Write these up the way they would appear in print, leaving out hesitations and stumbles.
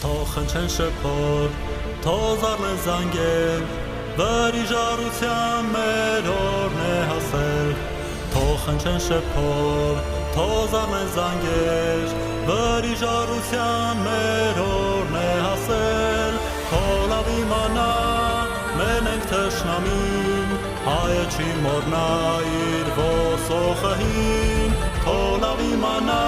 թող խնչեն շփոր, թող զարնեն զանգեր, վրի ժառության մեր օրն է հասել, թող խնչեն շփոր, թող զարնեն զանգեր, վրի ժառության մեր օրն է հասել, թող լավ իմանա մեն ենք թշնամին, հայը չի մոռնա իր ոսոխահին, թող լավ իմանա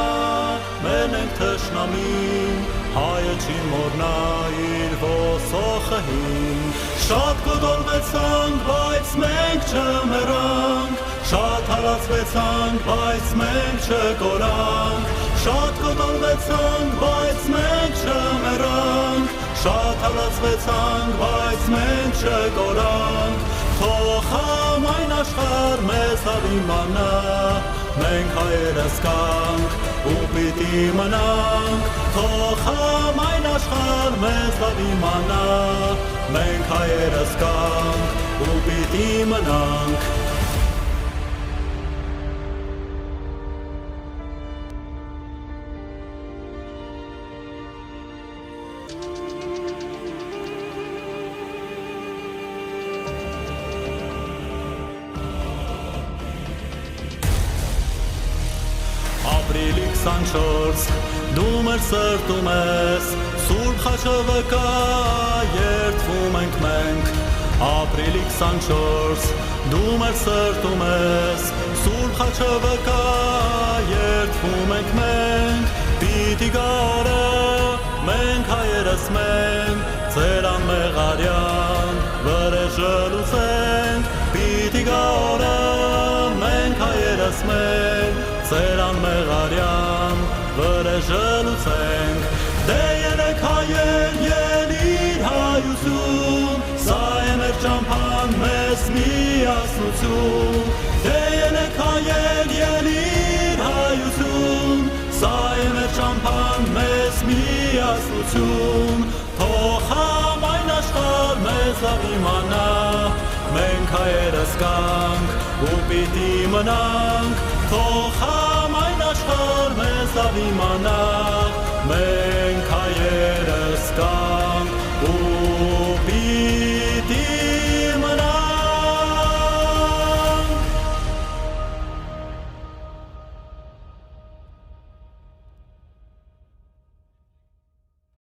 մեն ենք թշնամին, հայը չի մոռնա իր ոսոխահին, շատ կոտորվեցանք, բայց մենք չմեռանք, շատ հալածվեցանք, բայց մենք չկորանք, շատ կոտորվեցանք, բայց մենք չմեռանք, շատ հալածվեցանք, բայց մենք չկորանք, թող համայն աշխարհ մեզ լավ իմանա, մենք հայերս կանք ու պիտի մնանք, թող համայն աշխարհ մեզ լավ իմանա, մենք հայերս կանք ու պիտի մնանք։ Ապրիլի 24 դու մեր սրտում ես, Սուրբ խաչը վկա երդվում ենք մենք, Ապրիլի 24 դու մեր սրտում ես, Սուրբ խաչը վկա երդվում ենք մենք, պիտի գա օրը մենք հայերս մենք, ձեր անմեղարյան վրեժը լուծենք, պիտի գա օրը մենք հայերս մենք, ձեր անմեղարյան վրեժը լուծենք, դե ելեք հայեր ելիր հայություն, սա է մեր ճամփան մեզ միասնություն, դե ելեք հայեր ելիր հայություն, սա է մեր ճամփան մեզ միասնություն, թող համայն աշխարհ մեզ լավ իմանա, մենք հայերս կանք ու պիտի մնանք, թող համայն աշխարհ մեզ լավ իմանա,